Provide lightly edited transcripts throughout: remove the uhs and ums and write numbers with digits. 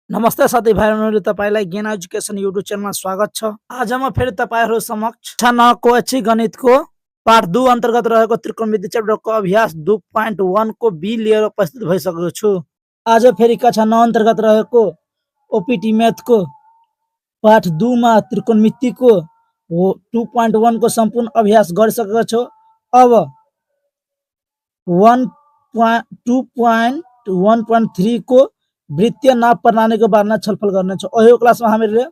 नमस्ते साथी भाइहरू, तपाईलाई ज्ञान एजुकेसन युट्युब च्यानलमा स्वागत छ। आज म फेरि तपाईहरु समक्ष कक्षा 9 को अच्छी गणितको पाठ 2 अन्तर्गत रहेको त्रिकोणमिति च्याप्टरको अभ्यास 2.1 को बी लिएर उपस्थित भइसकेको छु। आज फेरि कक्षा 9 अन्तर्गत रहेको ओपीटी म्याथको पाठ 2 मा त्रिकोणमितिको 2.1 को सम्पूर्ण अभ्यास गरिसकेको छु। अब 2.1.3 को वृत्तीय नाप प्रणालीको बारेमा छलफल गर्नेछौँ। यो क्लासमा हामीले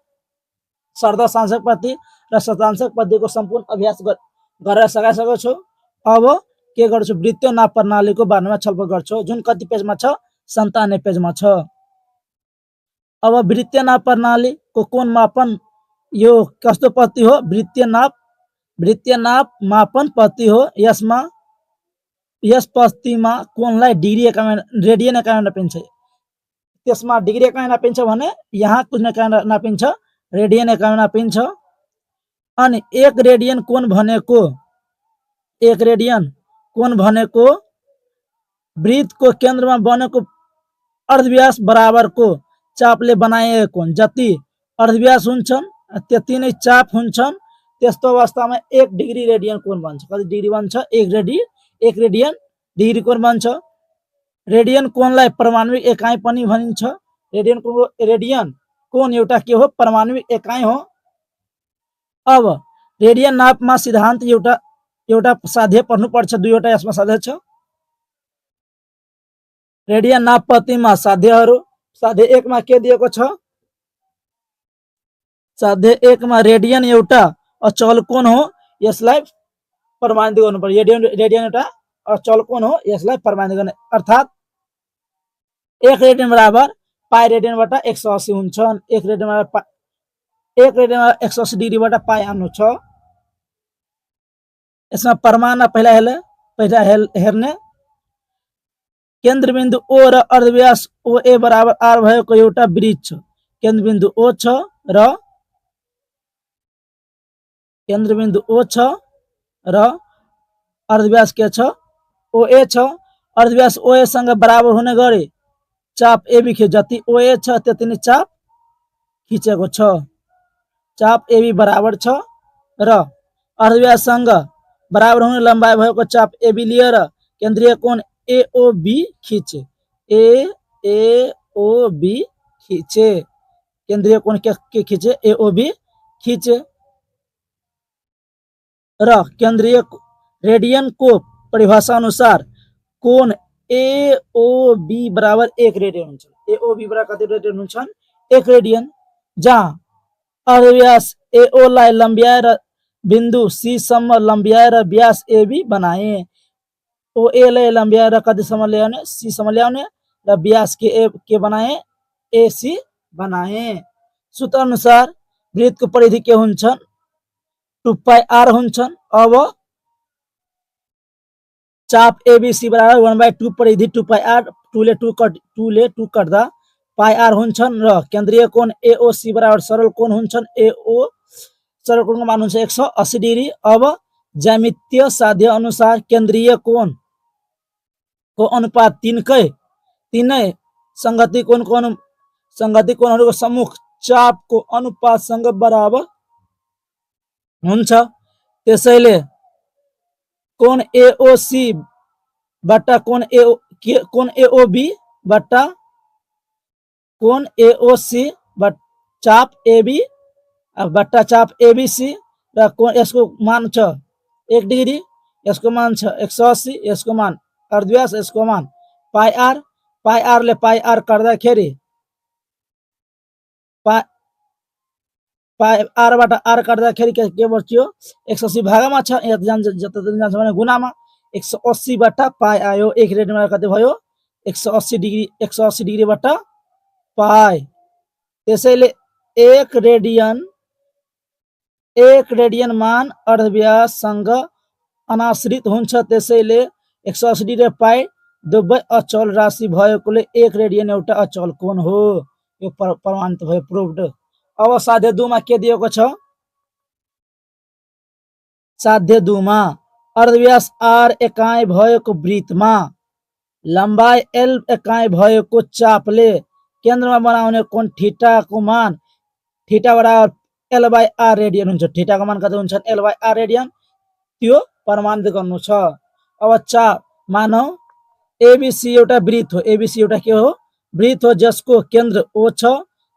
सर्धसांशक पद्धति र शतांशक पद्धतिको सम्पूर्ण अभ्यास गरेर सकिसकेको छौँ। अब के गर्छु, वृत्तीय नाप प्रणालीको बारेमा छलफल गर्छु, जुन कति पेजमा छ, 97 पेजमा छ। अब वृत्तीय नाप प्रणालीको कोण मापन यो कस्तो पद्धति हो? वृत्तीय नाप मापन पद्धति हो। यस पद्धतिमा कोणलाई डिग्री एकाइमा रेडियन एकाइमा नापिन्छ। त्यसमा डिग्री एकाइमा नापिन्छ भने यहाँ कुन एकाइमा नापिन्छ? रेडियन एकाइमा नापिन्छ। अनि 1 रेडियन कोण भनेको वृत्तको केन्द्रमा बनेको अर्धव्यास बराबरको चापले बनाइएको कोण। जति अर्धव्यास हुन्छन् त्यति नै चाप हुन्छन्। त्यस्तो अवस्थामा 1 डिग्री रेडियन कोण बन्छ। कति डिग्री बन्छ? 1 रेडियन डिग्री कोण बन्छ। रेडियन कोणलाई परमाणुविक एकाइ पनि भनिन्छ। रेडियन कोण एउटा के हो? परमाणुविक एकाइ हो। अब रेडियन नापमा सिद्धान्त एउटा साध्य पढ्नु पर्छ। दुईवटा यसमा साध्य छ। रेडियन नाप पद्धतिमा साध्यहरू, साध्य 1 मा के दिएको छ? साध्य 1 मा रेडियन एउटा अचल कोण हो, यसलाई प्रमाणित गर्नुपर्छ। रेडियन एउटा अचल कोण हो, यसलाई प्रमाणित गर्ने, अर्थात् 1 रेडियन बराबर पाई रेडियनबाट 180 हुन्छन्। 1 रेडियनमा 180 डिग्रीबाट पाई आउनु छ। यसमा प्रमाण पहिला हेर्ने। केन्द्रबिन्दु ओ र अर्धव्यास OA बराबर R भएको एउटा वृत्त छ। केन्द्रबिन्दु O छ र अर्धव्यास के छ? OA छ। अर्धव्यास OA सँग बराबर हुने गरी चाप AB खिच। जति OA छ त्यति नै चाप खिचेको छ। चाप AB बराबर छ र अर्धव्याससँग बराबर हुने लम्बाइ भएको चाप AB लिएर केन्द्रीय कोण AOB खिचे। केन्द्रीय कोण के खिचे? AOB खिचे। र केन्द्रीय रेडियन को परिभाषा अनुसार कोण AOB बराबर 1 रेडियन हुन्छ। AOB बराबर कति रेडियन हुन्छन्? 1 रेडियन। जहाँ अर्धव्यास AO लाई लम्ब्याएर बिन्दु C सम्म लम्ब्याएर व्यास AB बनाए। OA लाई लम्ब्याएर कतिसम्म ल्याउने? C सम्म ल्याउने र व्यास के बनाए? AC बनाए। सूत्र अनुसार वृत्तको परिधि के हुन्छन्? 2πr हुन्छन्। अब चाप ABC बराबर 1/2 परिधि 2πr, 2 ले 2 कट्दा πr हुन्छन् र केन्द्रीय कोण AOC बराबर सरल कोण हुन्छन्। AO सरल कोणको मान हुन्छ 180 डिग्री। अब ज्यामितीय साध्य अनुसार केन्द्रीय कोण को अनुपात 3 संगति कोणहरूको सम्मुख चापको अनुपातसँग बराबर हुन्छ। त्यसैले कोण AOC बट्टा कोण AOB बट्टा कोण AOC चाप AB बट्टा चाप ABC र कोण यसको मान छ 1 डिग्री, यसको मान छ 180, यसको मान अर्धव्यास, यसको मान पाई ले पाई आर काट्दाखेरि पाई आरबाट आर काट्दाखेरि के बच्यो? 180 भागामा छ, यहाँ जता जान्छ भने गुणामा 180 बाट पाई आयो। 1 रेडियनमा कति भयो? 180 डिग्रीबाट पाई। त्यसैले 1 रेडियन मान अर्धव्याससँग अनाश्रित हुन्छ। त्यसैले 180 डिग्री पाई दुवै अचल राशि भएकोले 1 रेडियन एउटा अचल कोण हो। यो प्रमाणित भयो, प्रुभड। अब साध्य 2 मा के दिएको छ? साध्य 2 मा अर्धव्यास R एकाइ भएको वृत्तमा लम्बाई L एकाइ भएको चापले केन्द्रमा बनाउने कोण थीटाको मान थीटा बराबर L/R रेडियन हुन्छ। थीटाको मान कति हुन्छ L/R रेडियन, त्यो प्रमाणित गर्नु छ। अब चाप मानौ एबीसी एउटा वृत्त हो। एबीसी एउटा के हो वृत्त हो जसको केन्द्र O छ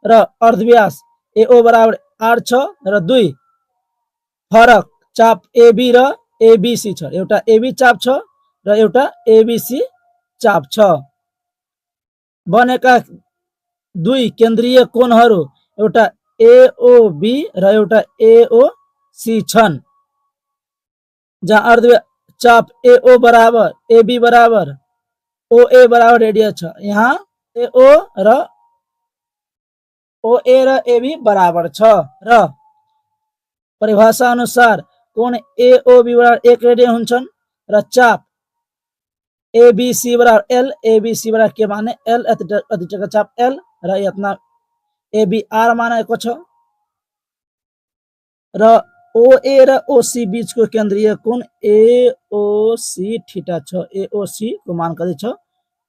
र अर्धव्यास AO बराबर R छ र दुई फरक चाप AB र ABC छ। एउटा AB चाप छ र एउटा ABC चाप छ। बनेका दुई केन्द्रीय कोणहरू एउटा AOB र एउटा AOC छन्, जहाँ अर्धव्यास चाप AO बराबर AB बराबर OA बराबर रेडियस छ। यहाँ AO र OA र AB बराबर छ र परिभाषा अनुसार कोण AOB बराबर 1 रेडियन हुन्छन् र चाप ABC बराबर L, ABC बराबर के माने L, अतिटका चाप L र यतना ABR मानेको छ र OA र OC बीचको केन्द्रीय कोण AOC थीटा छ। AOC को मान कति छ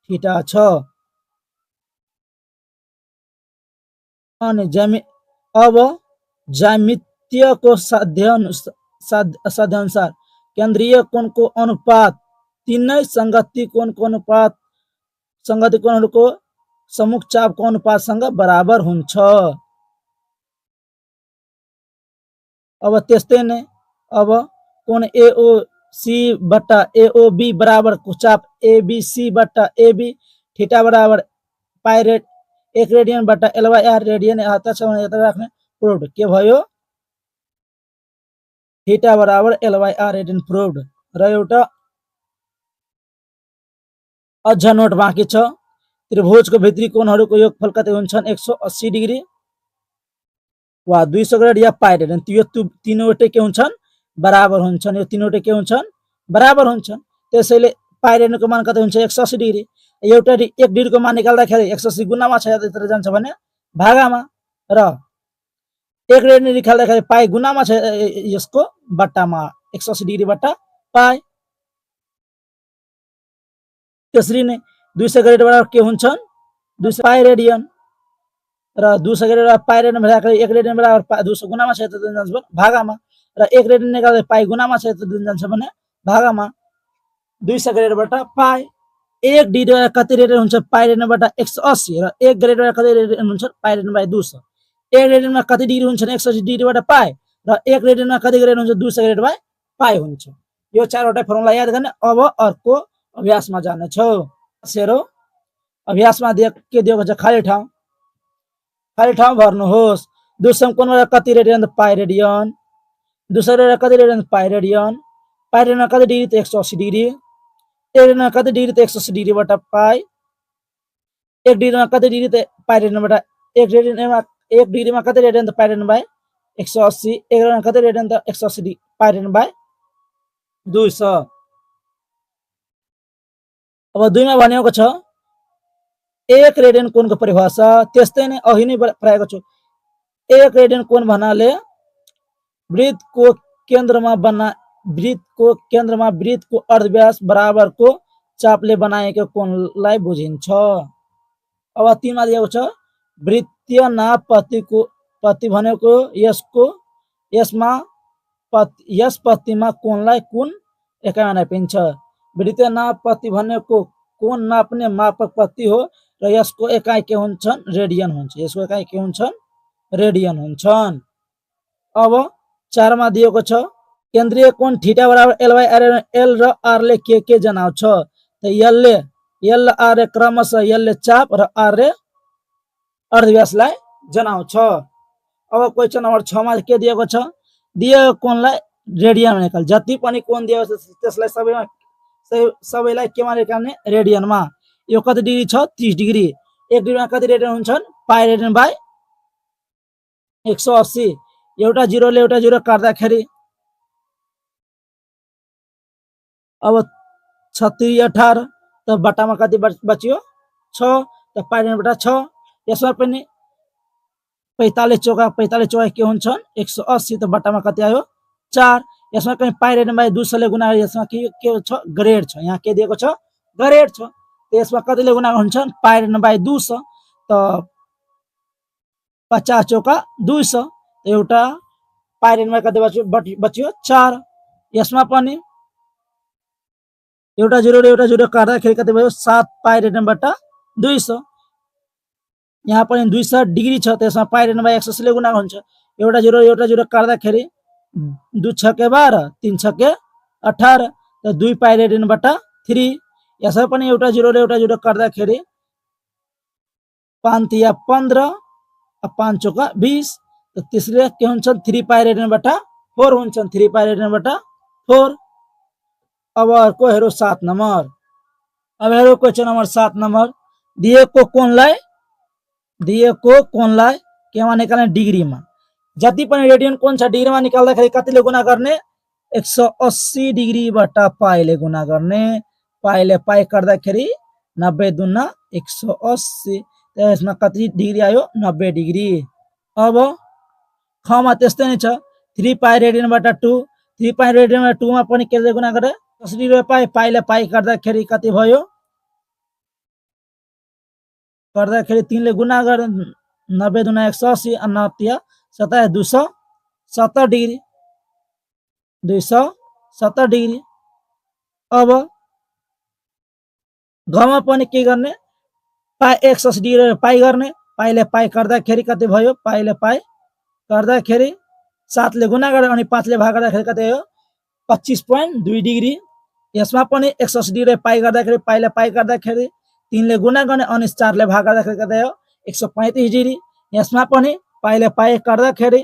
थीटा छ। अनि अब ज्यामितीयको साध्यानुसार केन्द्रीय कोणको अनुपात तीनै संगति कोणको अनुपात संगति कोणहरूको सम्मुख चापको अनुपातसँग बराबर हुन्छ। अब त्यस्तै नै अब कोण AOC बट्टा AOB बराबर चाप ABC बट्टा AB थीटा बराबर पाई 1 रेडियन बट्टा L/R रेडियन आता छ भने यता राख्ने प्रुभड के भयो थीटा बराबर L/R रेडियन प्रुभड। र एउटा अझ नोट बाँकी छ। त्रिभुजको भित्री कोणहरूको योगफल कति हुन्छन् 180 डिग्री वा 200 ग्रेड या पाई रेडियन। यो तीनवटै के हुन्छन् बराबर हुन्छन्। यो तीनवटै के हुन्छन् बराबर हुन्छन्। त्यसैले पाई रेडियनको मान कति हुन्छ 180 डिग्री। एउटा 1 डिग्रीको मान निकाल्दाखेरि 180 गुणामा छ यतातिर जान्छ भने भागामा र 1 रेडियन निकाल्दाखेरि पाई गुणामा छ यसको बट्टामा 180 डिग्री बट्टा पाई। त्यसरी नै 200 ग्रेड बराबर के हुन्छन् 200 पाई रेडियन र 200 ग्रेड बराबर पाई रेडियन भएकोले 1 रेडियन बराबर 200 गुणामा छ यतातिर जान्छ भने भागामा र 1 रेडियन निकाल्दा पाई गुणामा छ यतातिर जान्छ भने भागामा 200 ग्रेड बट्टा पाई। 1 डिग्री कति रेडियन हुन्छ पाई रेडियन बट्टा 180 र 1 ग्रेड कति रेडियन हुन्छ पाई रेडियन बाई 200। 1 रेडियनमा कति डिग्री हुन्छ 180 डिग्री बट्टा पाई र 1 रेडियनमा कति ग्रेड हुन्छ 200 ग्रेड बाई पाई हुन्छ। यो चारवटा फर्मुला याद गर्ने। अब अर्को अभ्यासमा जाने छौ। सेरो अभ्यासमा के दिएको छ खाली ठाउँ भर्नुहोस्। दुसम कोणबाट कति रेडियन पाई रेडियन, दुसरो कति रेडियन पाई रेडियन, पाई रेडियनमा कति डिग्री त 180 डिग्री, 1 रेडियनमा कति डिग्री त 180 डिग्री बट्टा पाई, 1 डिग्रीमा कति डिग्री त पाई रेडियन बट्टा 1 डिग्रीमा कति रेडियन त पाई रेडियन बाई 180, 1 रेडियनमा कति रेडियन त 180 डिग्री पाई रेडियन बाई 200। अब 2 मा भनेको छ 1 रेडियन कोणको परिभाषा त्यस्तै नै अघि नै पढाएको छु। 1 रेडियन कोण भन्नाले वृत्तको केन्द्रमा वृत्तको अर्धव्यास बराबरको चापले बनाएको कोणलाई बुझिन्छ। अब 3 मा दिएको छ वृत्तीय नाप पत्ती भनेको यस पत्तीमा कोणलाई कुन एकाइमा नापिन्छ। वृत्तीय नाप पत्ती भनेको कोण नाप्ने मापक पत्ती हो र यसको एकाइ के हुन्छन् रेडियन हुन्छ। यसको एकाइ के हुन्छन् रेडियन हुन्छन्। अब 4 मा दिएको छ केन्द्रीय कोण थीटा बराबर L/R L र R ले के जनाउँछ। त L र R क्रमशः L ले चाप र R रे अर्धव्यासलाई जनाउँछ। अब क्वेशन नम्बर 6 मा के दिएको छ दिएको कोणलाई रेडियनमा निकाल। जति पनि कोण दिएको छ त्यसलाई सबैलाई केमा निकाल्ने रेडियनमा। यो कति डिग्री छ 30 डिग्री। 1 डिग्रीमा कति रेडियन हुन्छन् पाई रेडियन बाई 180। एउटा 0 ले एउटा 0 काट्दाखेरि अब 36 18 त बट्टामा कति बच्यो 6 त पाई रेडियन बट्टा 6। यसमा पनि 45 चौका के हुन्छन् 180 त बट्टामा कति आयो 4। यसमा कहीं पाई रेडियन बाई 200 ले गुणा यसमा के छ ग्रेड छ। यहाँ के दिएको छ ग्रेड छ। यसमा कतिले गुणा हुन्छन् पाई रेडियन बाई 200 त त 50 चौका 200 एउटा पाइ रेडियनमा कति बच्यो 4 यसमा पनि एउटा 0 काट्दाखेरि कति भयो 7 पाइ रेडियनबाट 200 यहाँ पनि 200 डिग्री छ त्यसमा पाइ रेडियनमा 180 ले गुणा हुन्छ एउटा 0 काट्दाखेरि 2 छके 12 3 छके 18 त 2 पाइ रेडियनबाट 3 यसमा पनि एउटा 0 काट्दाखेरि 5 या 15 5 चौका 20 त त्यसले के हुन्छ 3 पाइ रेडियनबाट 4 हुन्छ 3 पाइ रेडियनबाट 4 अब अर्को हेरौँ 7 नम्बर अब हेरौँ क्वेशन नम्बर 7 नम्बर दिएको कोणलाई केमा निकाल्ने डिग्रीमा जति पनि रेडियन कोण छ डिग्रीमा निकाल्दाखेरि कतिले गुणा गर्ने 180 डिग्रीबाट पाइले गुणा गर्ने पाइले पाइ काट्दाखेरि 90 दुना 180 त्यसमा कति डिग्री आयो 90 डिग्री अब खमा त्यस्तै नै छ 3 पाइ रेडियनबाट 2 3 पाइ रेडियनबाट 2 मा पनि केले गुणा गरे 80 डिग्री पाइले पाइ काट्दाखेरि कति भयो काट्दाखेरि 3 ले गुणा गरे 90 दुना 180 अन्य 7 270 डिग्री 270 डिग्री अब घमा पनि के गर्ने पाइ 180 डिग्री पाइ गर्ने पाइले पाइ काट्दाखेरि कति भयो पाइले पाइ काट्दाखेरि 7 ले गुणा गरे अनि 5 ले भाग गर्दाखेरि कति हो 25.2 डिग्री यसमा पनि 180 डिग्री पाइ गर्दाखेरि पाइले पाइ काट्दाखेरि 3 ले गुणा गर्ने अनि 4 ले भाग गर्दाखेरि कति हो 135 डिग्री यसमा पनि पाइले पाइ काट्दाखेरि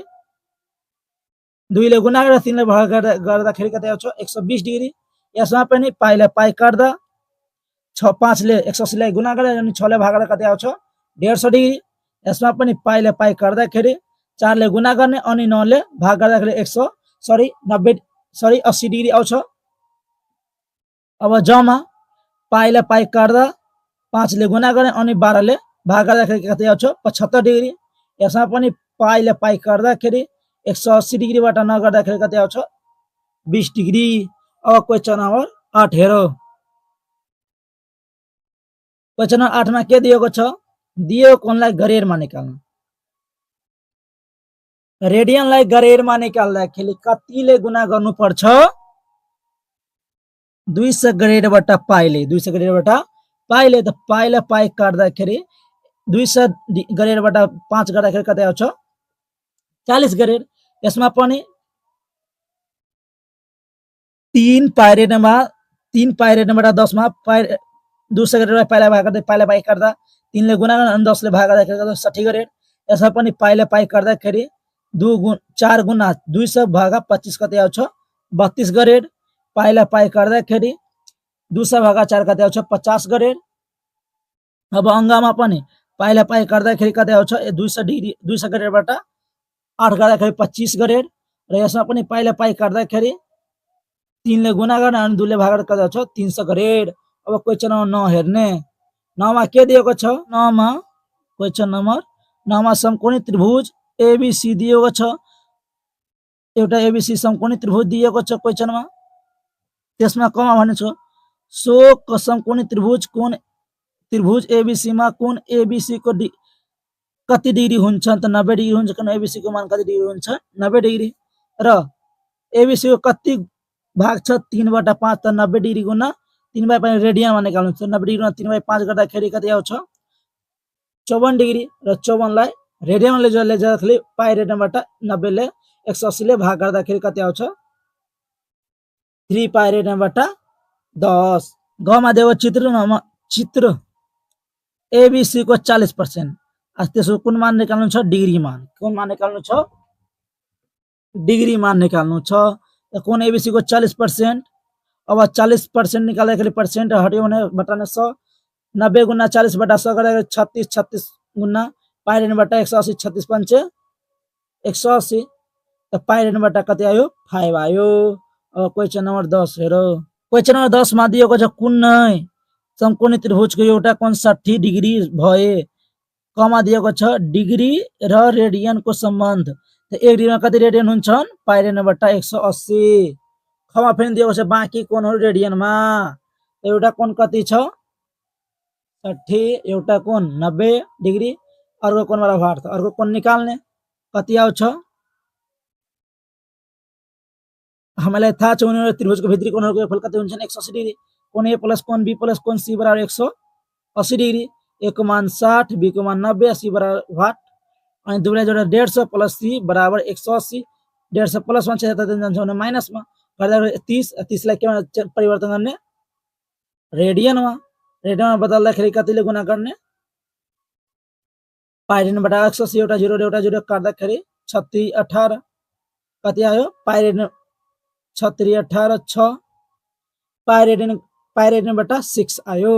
2 ले गुणा गरेर 3 ले भाग गर्दाखेरि कति आउँछ 120 डिग्री यसमा पनि पाइले पाइ काट्दा 5 ले 180 ले गुणा गरेर अनि 6 ले भाग गरेर कति आउँछ 150 डिग्री यसमा पनि पाइले पाइ काट्दाखेरि 4 ले गुणा गर्ने अनि 9 ले भाग गर्दाखेरि 80 डिग्री आउँछ अब जम्मा पाइले पाइ काट्दा 5 ले गुणा गर्ने अनि 12 ले भाग गर्दाखेरि कति आउँछ 75 डिग्री यसमा पनि पाइले पाइ काट्दाखेरि 180 डिग्रीबाट नगर्दाखेरि कति आउँछ 20 डिग्री अब क्वेशन नम्बर 8 हेरौ क्वेशन नम्बर 8 मा के दिएको छ दिएको कोणलाई गरेरमा निकाल्नु रेडियनलाई गरेरमा निकाल्दाखेरि कतिले गुणा गर्नुपर्छ 200 गरेरबाट पाइले 200 गरेरबाट पाइले त पाइले पाइ काट्दाखेरि 200 गरेरबाट 5 गर्दाखेरि कति आउँछ 40 गरेर यसमा पनि 3 पाइ रेडियनबाट 10 मा पाइ 200 गरेर पाइले भाग गर्दै पाइले पाइ काट्दा 3 ले गुणा गर्ने अनि 10 ले भाग गर्दाखेरि 60 गरेर यसमा पनि पाइले पाइ काट्दाखेरि 4 गुणा 200 भागा 25 कति आउँछ 32 गरेर पाइले पाइ काट्दाखेरि 200 भागा 4 कति आउँछ 50 गरेर अब अंगमा पनि पाइले पाइ काट्दाखेरि कति आउँछ 200 डिग्री 200 गरेरबाट 8 गर्दाखेरि 25 गरेर र यसमा पनि पाइले पाइ काट्दाखेरि 3 ले गुणा गर्ने अनि 2 ले भाग गर्दा कति आउँछ 300 गरेर अब क्वेशन नम्बर 9 हेर्ने 9 मा के दिएको छ 9 मा क्वेशन नम्बर 9 मा समकोणी त्रिभुज एबीसी दिएको छ एउटा एबीसी समकोणी त्रिभुज दिएको छ क्वेशनमा त्यसमा कमा भनेको सो समकोणी त्रिभुज एबीसी मा कोण एबीसी को कति डिग्री हुन्छ त 90 डिग्री हुन्छ किन एबीसी को मान कति डिग्री हुन्छ 90 डिग्री र एबीसी को कति भाग छ 3/5 त 90 डिग्री गुणा 3/5 रेडियनमा निकाल्नु छ 90 डिग्री गुणा 3/5 गर्दाखेरि कति आउँछ 54 डिग्री र 54 लाई रेडियनले जाँदाखेरि पाइ रेडियनबाट 90 ले 180 ले भाग गर्दाखेरि कति आउँछ 3 पाइ रेडियनबाट 10 गमा देव चित्र एबीसी को 40% त्यसको कुन मान निकाल्नु छ डिग्री मान कुन मान निकाल्नु छ डिग्री मान निकाल्नु छ त कोण एबीसी को 40% अब 40% निकाल्दाखेरि पर्सेन्ट हट्यो भने बटाने 100 90 गुना 40 बटा 100 गर्दाखेरि 36 गुना पाइ रेडियनबाट 180 36 पंचे 180 त पाइ रेडियनबाट कति आयो 5 आयो अब क्वेशन नम्बर 10 हेरौ क्वेशन नम्बर 10 मा दिएको छ कुनै समकोणी त्रिभुजको एउटा कोण 60 डिग्री भए कमा दिएको छ डिग्री र रेडियनको सम्बन्ध त 1 डिग्रीमा कति रेडियन हुन्छन् पाइ रेडियनबाट 180 खमा फेरि दिएको छ बाँकी कोणहरु रेडियनमा एउटा कोण कति छ 60 एउटा कोण 90 डिग्री अर्को कोणबाट भाट अर्को कोण निकाल्ने कति आउँछ हामीलाई थाहा छ उनीहरू त्रिभुजको भित्री कोणहरूको योगफल कति हुन्छन् 180 डिग्री कोण ए प्लस कोण बी प्लस कोण सी बराबर 180 डिग्री ए को मान 60 बी को मान 90 सी बराबर भाट अनि दुवैलाई जोडेर 150 प्लस सी बराबर 180 150 प्लस 1 जान्छ भने माइनसमा गर्दा 30 30 लाई केमा परिवर्तन गर्ने रेडियनमा रेडियनमा बदल्दाखेरि कतिले गुणा गर्ने पाइ रेडियनबाट 180 एउटा 0 काट्दाखेरि 36 18 कति आयो पाइ रेडियन 36 18 6 पाइ रेडियनबाट 6 आयो।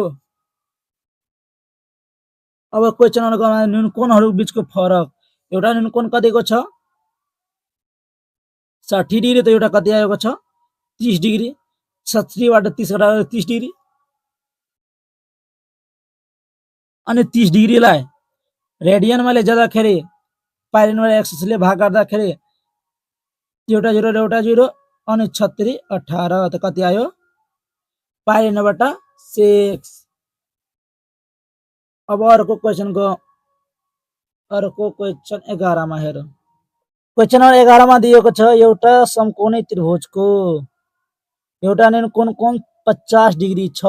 अब क्वेशन नम्बर न्यून कोणहरू बीचको फरक एउटा न्यून कोण कतिको छ 60 डिग्री त एउटा कति आएको छ 30 डिग्री 60 बाट 30 घटाएर 30 डिग्री अनि 30 डिग्रीलाई रेडियनमा जाँदाखेरि पाइ रेडियनबाट 180 ले भाग गर्दाखेरि एउटा 0 अनि 36 18 त कति आयो पाइ रेडियनबाट 6। अब अर्को क्वेशन 11 मा हेरौँ क्वेशन नम्बर 11 मा दिएको छ एउटा समकोणी त्रिभुजको एउटा न्यून कोण 50 डिग्री छ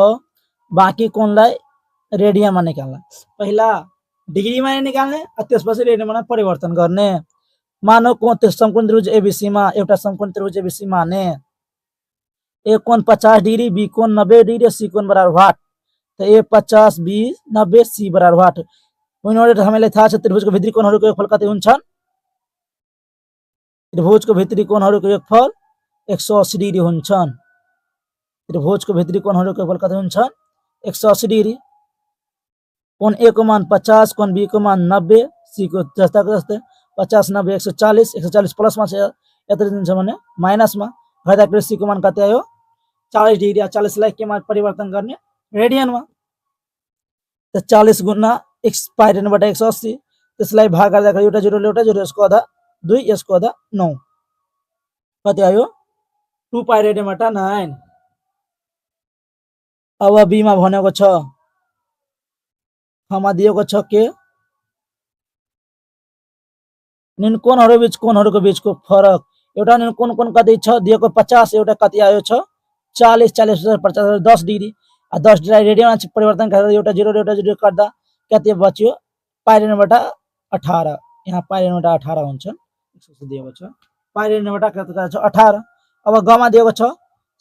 बाँकी कोणलाई रेडियनमा निकाल्ने पहिला डिग्रीमा निकाल्ने त्यसपछि रेडियनमा परिवर्तन गर्ने मानव कोण समकोण त्रिभुज एबीसी मा एउटा समकोण त्रिभुज एबीसी माने ए कोण 50 डिग्री बी कोण 90 डिग्री सी कोण बराबर भाट त ए 50 बी 90 सी बराबर भाट उनीहरु हामीलाई थाहा छ त्रिभुजको भित्री कोणहरूको योगफल कति हुन्छन् त्रिभुजको भित्री कोणहरूको योगफल 180 डिग्री हुन्छन् त्रिभुजको भित्री कोणहरूको योगफल कति हुन्छन् 180 डिग्री कोण ए को मान 50 कोण बी को मान 90 सी को जस्ताको जस्तै 50 90 140 140 प्लस मा यत्र दिन्छ भने माइनस मा गर्दाखेरि सी को मान कति आयो 40 डिग्री 40 लाई केमा परिवर्तन गर्ने रेडियनमा त 40 गुणा x पाइ रेडियनबाट 180 त्यसलाई भाग गर्दाखेरि एउटा 0 यसको आधा 2 यसको आधा 9 कति आयो 2 पाइ रेडियनबाट 9। अब बी मा भनेको छ हमा दिएको छ के न्यून कोणहरूको बीचको फरक एउटा न्यून कोण कति छ दिएको 50 एउटा कति आयो छ 40 40 50 10 डिग्री 10 डिग्री रेडियनमा परिवर्तन गरेर एउटा 0 काट्दा कति बच्यो पाइ रेडियनबाट 18 यहाँ पाइ रेडियनबाट 18 हुन्छ 180 दिएको छ पाइ रेडियनबाट कति छ 18। अब गमा दिएको छ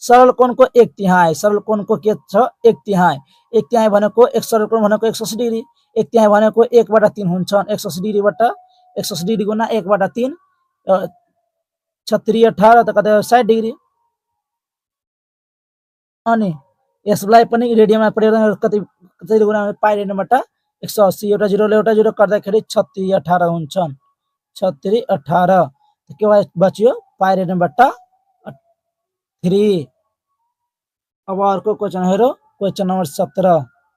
सरल कोणको 1/3 सरल कोणको के छ 1/3 1/3 भनेको एक सरल कोण भनेको 180 डिग्री 1/3 भनेको 1/3 हुन्छ 180 डिग्रीबाट 180 डिग्री गुणा 1/3 36 18 त कति 60 डिग्री अनि यसलाई पनि रेडियनमा परिवर्तन कति गुणा पाइ रेडियनबाट 180 एउटा 0 गर्दाखेरि 36 18 हुन्छन् 36 18 के बच्यो पाइ रेडियनबाट 3। अब अर्को क्वेशन हेरौ क्वेशन नम्बर 17।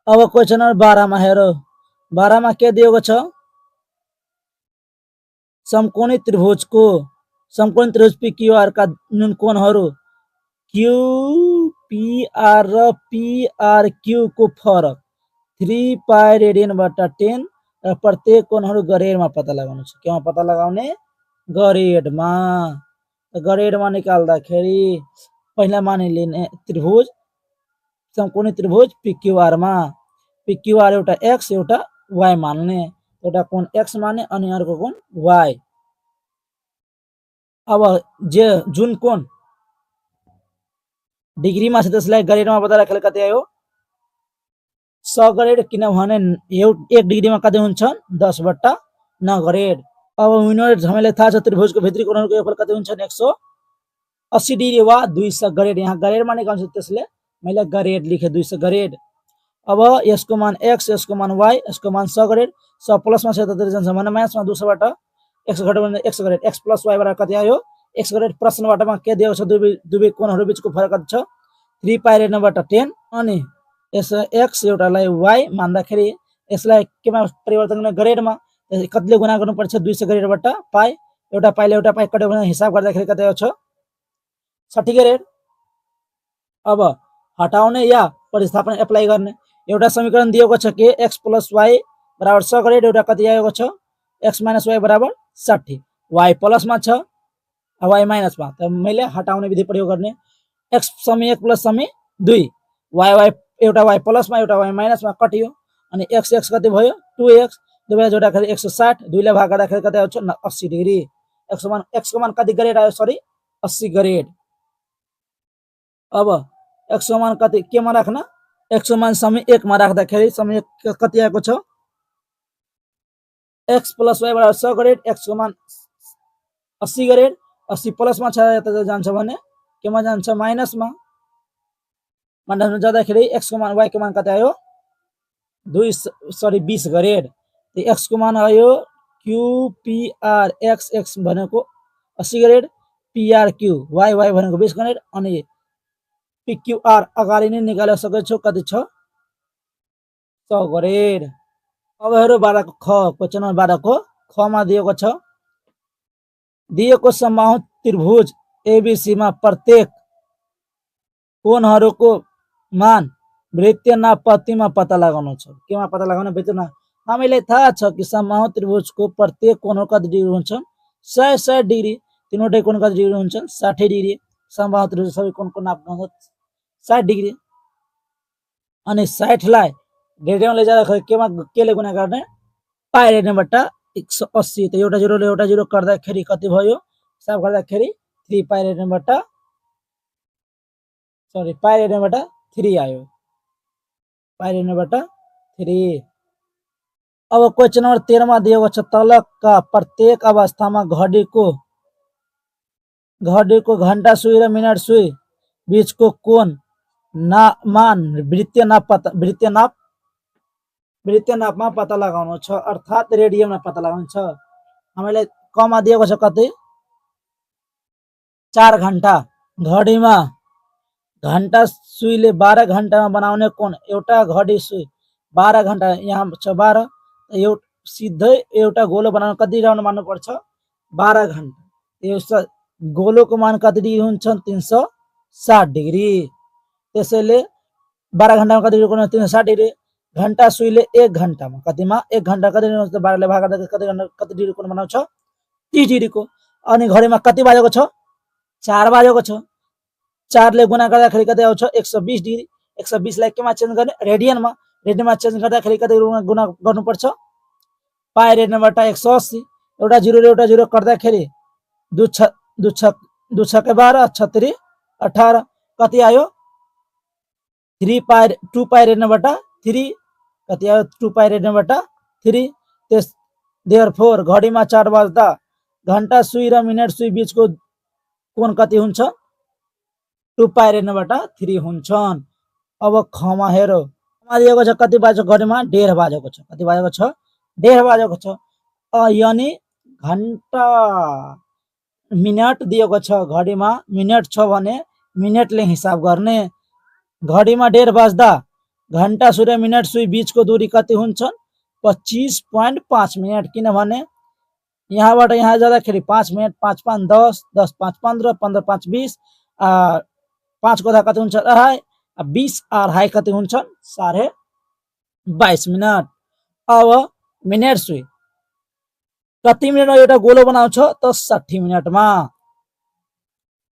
अब क्वेशन नम्बर 12 मा हेरौ 12 मा के दिएको छ समकोणी त्रिभुज PQR का न्यून कोणहरू QPR र PRQ को फरक 3 पाइ रेडियनबाट 10 र प्रत्येक कोणहरू गरेडमा पत्ता लगाउनु छ केमा पत्ता लगाउने गरेडमा निकाल्दाखेरि पहिला मानिलिने त्रिभुज समकोणी त्रिभुज PQR मा PQR एउटा x एउटा y मान्ने एउटा कोण x माने अनि अर्को कोण y। अब जुन कोण डिग्रीमा छ त्यसलाई गरेडमा बदल्दाखेरि कति आयो 100 गरेड किनभने 1 डिग्रीमा कति हुन्छन् 10/9 गरेड। अब उनीहरु हामीलाई थाहा छ त्रिभुजको भित्री कोणहरूको योगफल कति हुन्छन् 180 डिग्री वा 200 गरेड यहाँ गरेडमा निकाल्छु त्यसले मैले गरेड लेखे 200 गरेड। अब यसको मान x यसको मान y यसको मान 100 गरेड 100 प्लस मा 77 जान्छ भने माइनसमा 200 बाट 100 घटायो भने 100 गरेड x प्लस y बराबर कति आयो 100 गरेड। प्रश्नबाट मा के दिएको छ दुवै कोणहरू बीचको फरक कति छ 3 पाइ रेडियनबाट 10 अनि यस x एउटालाई y मान्दाखेरि यसलाई केमा परिवर्तन गर्ने गरेडमा कतिले गुणा गर्नुपर्छ 200 गरेडबाट पाइ एउटा पाइले एउटा पाइ कट्यो भने हिसाब गर्दाखेरि कति आउँछ 60 गरेड। अब हटाउने या प्रतिस्थापन एप्लाई गर्ने एउटा समीकरण दिएको छ के x + y बराबर 100 गरेर एउटा कति आएको छ x - y बराबर 60 y प्लस मा छ y माइनस मा त मैले हटाउने विधि प्रयोग गर्ने x समय 1 + समय 2 y एउटा y प्लस मा एउटा y माइनस मा कटियो अनि x कति भयो 2x दुवै जोड्दाखेरि 160 2 ले भाग गर्दाखेरि कति आउँछ 80 डिग्री x को मान कति ग्रेड आयो सरी 80 ग्रेड। अब x को मान कति के मा राख्न x को मान समय 1 मा राख्दाखेरि समय 1 कति आएको छ x + y बराबर 100 ग्रेड x को मान 80 ग्रेड 80 प्लस मा छ त जान्छ भने के मा जान्छ माइनस मा माइनस जाँदाखेरि x को मान y को मान कति आयो 20 ग्रेड तो x को मान आयो QPR x भनेको 80 ग्रेड PRQ y भनेको 20 ग्रेड अनि PQR अगाडि नै निकाल्न सक्छौ कति छ 100 ग्रेड। अब हेरौ 12 को ख क्वेशन नम्बर 12 को ख मा दिएको छ दिएको समबाहु त्रिभुज ABC मा प्रत्येक कोणहरुको मान वृत्तीय नाप पट्टीमा पत्ता लगाउनु छ केमा पत्ता लगाउनु वृत्तीय नाप हामीलाई थाहा छ कि समबाहु त्रिभुजको प्रत्येक कोण कति डिग्री हुन्छ 100 डिग्री तीनवटै कोण कति डिग्री हुन्छ 60 डिग्री समबाहु त्रिभुज सबै कोणको नाप हुन्छ 60 डिग्री अनि 60 लाई रेडियनले जाँदाखेरि केमा केले गुणा गर्ने पाइ रेडियन बट्टा 180 त एउटा जिरो गर्दाखेरि कति भयो हिसाब गर्दाखेरि 3 पाइ रेडियन बट्टा 3 आयो पाइ रेडियन बट्टा 3। अब क्वेशन नम्बर 13 मा दिएको छ तलका प्रत्येक अवस्थामा घडीको घण्टा सुई र मिनेट सुई बीचको कोण मान वृत्तीय नापमा पत्ता लगाउनु छ अर्थात रेडियनमा पत्ता लगाउनु छ। हामीलाई कमा दिएको छ कति 4 घण्टा घडीमा घण्टा सुईले 12 घण्टामा बनाउने कोण एउटा घडी सुई 12 घण्टा यहाँ छ 12 सिधै एउटा गोलो बनाउन कति राउन्ड मार्नु पर्छ 12 घण्टा यो गोलोको मान कति डिग्री हुन्छ 360 डिग्री त्यसैले 12 घण्टामा कति डिग्री कोण 360 डिग्री घण्टा सुईले 1 घण्टामा कतिमा 1 घण्टा कति डिग्री हुन्छ 12 ले भाग गर्दा कति डिग्री कोण बनाउँछ 30 डिग्री को अनि घडीमा कति बाजेको छ 4 बाजेको छ 4 ले गुणा गर्दाखेरि कति आउँछ 120 डिग्री 120 लाई केमा चेन्ज गर्ने रेडियनमा चेन्ज गर्दाखेरि कति गुणा गर्नुपर्छ पाइ रेडियनबाट 180 एउटा जिरो गर्दाखेरि 2 छके 12 36 18 कति आयो 2 पाइ रेडियनबाट 3 कति आयो 2 पाइ रेडियनबाट 3 त्यस देयरफोर घडीमा 4 बज्दा घण्टा सुई र मिनेट सुई बीचको कोण कति हुन्छ 2 पाइ रेडियनबाट 3 हुन्छन्। अब खमा हेरौ दिएको छ कति बाजेको घडीमा 1.5 बाजेको छ कति बाजेको छ 1.5 बाजेको छ यानी घण्टा मिनेट दिएको छ घडीमा मिनेट छ भने मिनेटले हिसाब गर्ने घडीमा 1.5 बज्दा घण्टा सुई र मिनेट सुई बीचको दूरी कति हुन्छन् 25.5 मिनेट किनभने यहाँबाट यहाँ जाँदाखेरि 5 मिनेट 5 5 10 10 5 15 15 5 20 5 को कति हुन्छ 2.5 20 2.5 कति हुन्छन् 22.5 मिनेट। अब मिनेट सुई कति मिनेटमा एउटा गोलो बनाउँछ त 60 मिनेटमा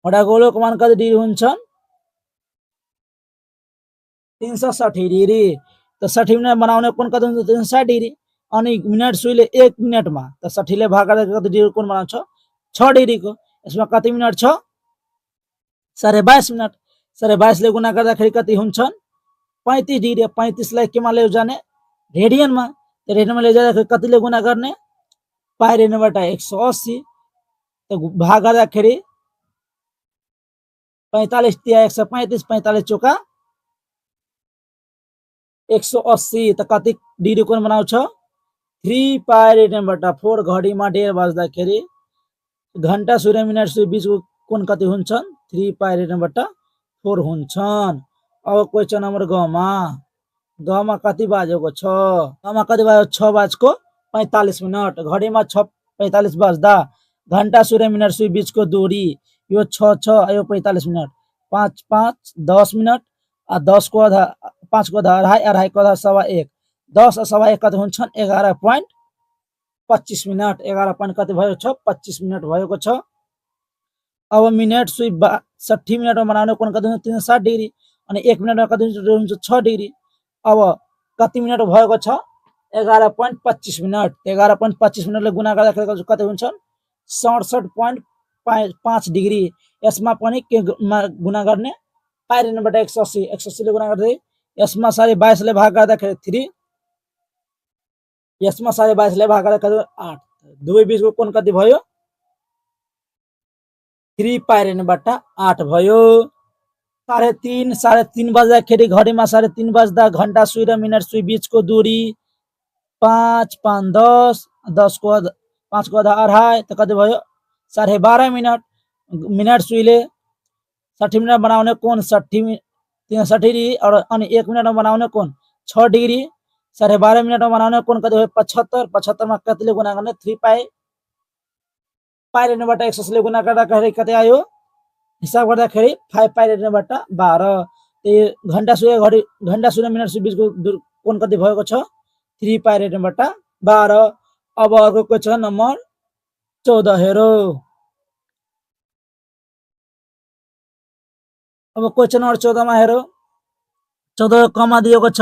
एउटा गोलोको मान कति डिग्री हुन्छन् 360 डिग्री त 60 मिनेट बनाउने कोण कति हुन्छ 360 डिग्री अनि मिनेट सुईले 1 मिनेटमा त 60 ले भाग गर्दा कति डिग्री कोण बनाउँछ 6 डिग्री को यसमा कति मिनेट छ 22.5 मिनेट 22.5 ले गुणा गर्दाखेरि कति हुन्छन् 35 डिग्री 35 लाई केमा ले जाने रेडियनमा रेडियनमा ले जाँदाखेरि कतिले गुणा गर्ने पाइ रेडियनबाट 180 त भाग गर्दाखेरि 45 तिया 135 45 चौका 180 त कति डिग्री कोण बनाउँछ 3 पाइ रेडियनबाट 4 घडीमा 1.5 बज्दाखेरि घण्टा सुई र मिनेट सुई बीचको कोण कति हुन्छन् 3 पाइ रेडियनबाट 4 हुन्छन्। अब क्वेशन नम्बर गमा कति बाजेको छ 6 बजेको 45 मिनट घडीमा 6:45 बज्दा घण्टा सुई र मिनेट सुई बीचको दूरी यो 6 यो 45 मिनट 5 5 10 मिनट 10 को आधा 5 को आधा अढ़ाई अढ़ाई को आधा 1.25 10 और 1.25 कति हुन्छन् 11.25 मिनट 11 कति भयो छ 25 मिनट भएको छ। अब मिनेट सुई 60 मिनटमा बनाउने कोण कति हुन्छ 360 डिग्री अनि 1 मिनेटमा कति हुन्छ 6 डिग्री। अब कति मिनट भएको छ 11.25 मिनट 11.25 मिनटले गुणा गर्दाखेरि कति हुन्छ 67.5 डिग्री। यसमा पनि के गुणा गर्ने पाइ रेडियनबाट 180 180 ले गुणा गर्दै यसमा 22.5 ले भाग गर्दाखेरि 3 यसमा 22.5 ले भाग गर्दाखेरि 8 दुवै बीचको कोण कति भयो 3 पाइ रेडियनबाट 8 भयो। 3:30 बज्दाखेरि घडीमा 3:30 बज्दा घण्टा सुई र मिनेट सुई बीचको दूरी 5 5 10 10 को 5 को आधा अढ़ाई त कति भयो 12.5 मिनट। मिनेट सुईले 60 मिनट बनाउने कोण 63 डिग्री और अनि 1 मिनटमा बनाउने कोण 6 डिग्री। 12.5 मिनटमा बनाउने कोण कति भयो 75 75 मा कतिले गुणा गर्ने 3 पाइ रेडियनबाट 180 ले गुणा गर्दाखेरि कति आयो हिसाब गर्दाखेरि 5 पाइ रेडियनबाट 12। घण्टा सुई र मिनेट सुई बीचको कोण कति भएको छ 3 पाइ रेडियनबाट 12। अब अर्को क्वेशन नम्बर 14 हेरो। अब क्वेशन नम्बर 14 मा हेरो 14 कमा दिएको छ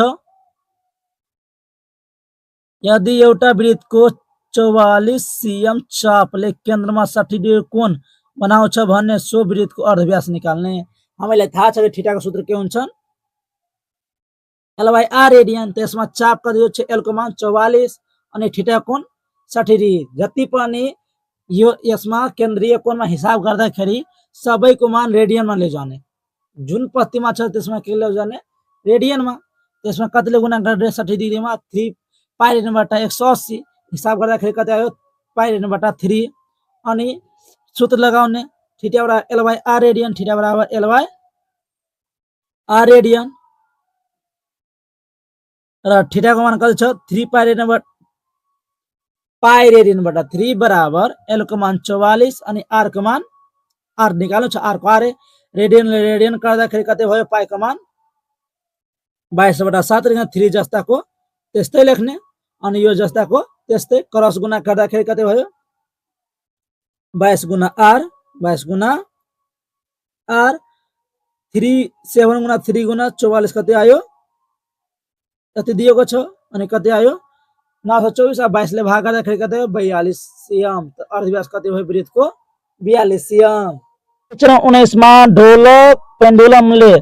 यदि एउटा वृत्तको 44 cm चापले केन्द्रमा 60 डिग्री कोण बनाउँछ भने सो वृत्तको अर्धव्यास निकाल्ने। हामीलाई थाहा छ कि थीटाको सूत्र के हुन्छ L/r रेडियन। त्यसमा चाप कति छ L को मान 44 अनि थीटा कोण 60 डिग्री। जति पनि यो यसमा केन्द्रीय कोणमा हिसाब गर्दाखेरि सबैको मान रेडियनमा लैजाने जुन पत्तीमा छ त्यसमा के लैजाने रेडियनमा। त्यसमा कतिले गुणा गर्दै 60 डिग्रीमा 3 पाइ रेडियनबाट 180 हिसाब गर्दाखेरि कति आयो पाइ रेडियनबाट 3 अनि सूत्र लगाउने थीटा बराबर L/r रेडियन थीटा बराबर L/r रेडियन र थीटा को मान कति छ 3 पाइ रेडियनबाट 3 बराबर L को मान 44 अनि r को मान r निकाल्नु छ r को r रेडियन गर्दाखेरि कति भयो पाइ को मान 22/7 र 3 जस्ताको त्यस्तै लेख्ने अनि यो जस्ताको त्यस्तै क्रस गुणा गर्दाखेरि कति भयो 22 गुणा r 3 7 गुणा 3 गुणा 44 कति आयो यति दिएको छ अनि कति आयो 924 अब 22 ले भाग गर्दाखेरि कति हो 42 cm। त अर्धव्यास कति भयो वृत्तको 42 cm। क्वेशन 19 मा ढोलक पेन्डुलमले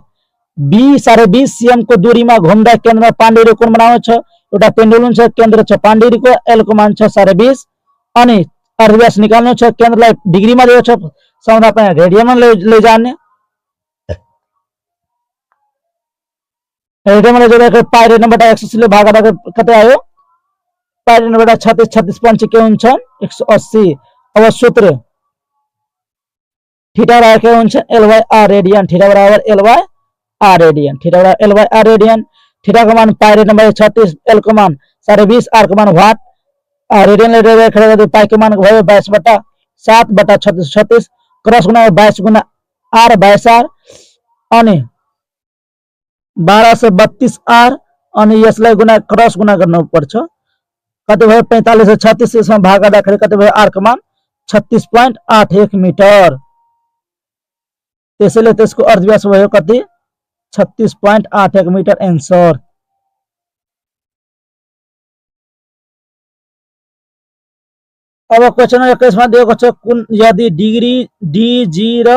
20 cm को दूरीमा घुम्दा केन्द्रमा 5 डिग्री कोण बनाउँछ। एउटा पेन्डुलम छ केन्द्र छ 5 डिग्रीको L को मान छ 20.5 अनि अर्धव्यास निकाल्नु छ केन्द्रलाई डिग्रीमा दिएको छ सौदा पनि रेडियनमा लैजाने रेडियनमा लैजाँदाखेरि पाइ रेडियनबाट 180 ले भाग गर्दा कति आयो पाइ रेडियनबाट 36 पंच के हुन्छ 180। अब सूत्र थीटा बराबर के हुन्छ L/r रेडियन थीटा बराबर L/r रेडियन थीटा बराबर L/r रेडियन। थीटा को मान पाइ रेडियनबाट 36 L को मान 20.5 r को मान वाट रेडियन ले खडा पाइ को मान भयो 22/7/36 क्रस गुणा 22 गुणा r 22r अनि 12 से 32 r अनि यसलाई गुणा क्रस गुणा गर्नु पर्छ कति भयो 45 से 36 यसमा भाग गर्दाखेरि कति भयो r को मान 36.81 मिटर। त्यसैले त्यसको अर्धव्यास भयो कति 36.81 मिटर आन्सर। अब क्वेशन 21 मा दिएको छ कुन यदि डिग्री dg र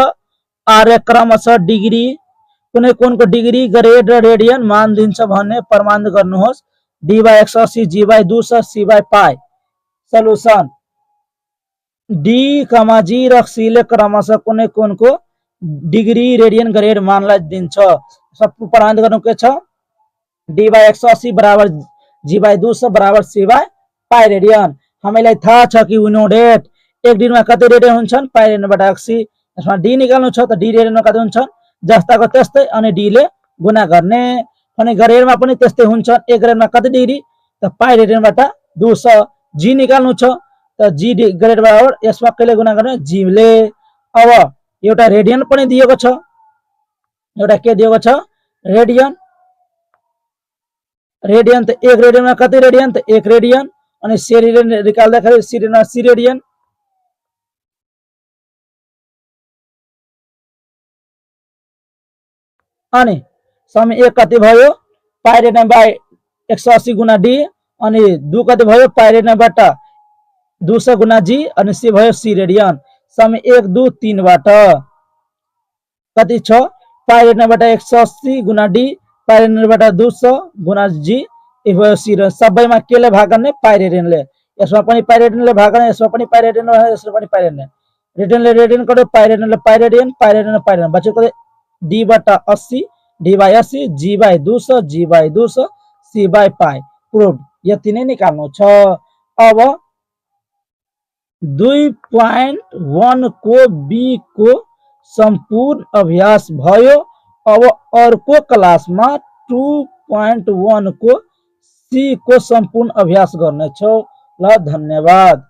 r क्रमशः डिग्री कुनै कोणको डिग्री ग्रेड र रेडियन मान दिन्छ भने प्रमाण गर्नुहोस् d/180 g/200 c/पाइ। सल्युसन d, g र c ले क्रमशः कुनै कोणको डिग्री रेडियन ग्रेड मानलाई दिन्छ। सब प्रमाण गर्नु के छ d/180 बराबर g/200 बराबर c/पाइ रेडियन। हामीलाई थाहा छ कि विनोडेट 1 डिग्रीमा कति रेडियन हुन्छन् पाइ रेडियनबाट 80 यसमा d निकाल्नु छ त d रेडियनमा कति हुन्छन् जस्ताको त्यस्तै अनि d ले गुणा गर्ने अनि ग्रेडमा पनि त्यस्तै हुन्छ 1 ग्रेडमा कति डिग्री त पाइ रेडियनबाट 200 g निकाल्नु छ त g ग्रेड बराबर यसमा कहिले गुणा गर्ने g ले। अब एउटा रेडियन पनि दिएको छ एउटा के दिएको छ रेडियन रेडियन तो एक रेडियन में कति रेडियन तो एक रेडियन અને सी रेडियन निकाल्दा खरे सी रेडियन सी रेडियन अनि समय 1 कति भयो पाई रेडियन बाई 180 गुना डी अनि 2 कति भयो पाई रेडियन बाट 200 गुना जी अनि सी भयो सी रेडियन समय 1 2 3 बाट कति छ पाई रेडियन बाट 180 गुना डी पाई रेडियन बाट 200 गुना जी ए भयो सी रेडियन सबैमा केले भाग गर्ने पाई रेडियनले यसमा पनि पाई रेडियनले भाग गर्ने यसमा पनि पाई रेडियन यसमा पनि पाई रेडियन रेडियनले रेडियन गर्यो पाई रेडियनले पाई रेडियन बचेको डी बाट 80 D by 80 G by 200 G by 200 C by pi proof यति नै निकाल्नु छ। अब 2.1 को बी को संपूर्ण अभ्यास भयो। अब अर्को क्लासमा 2.1 को सी को संपूर्ण अभ्यास गर्ने छौ। ल धन्यवाद।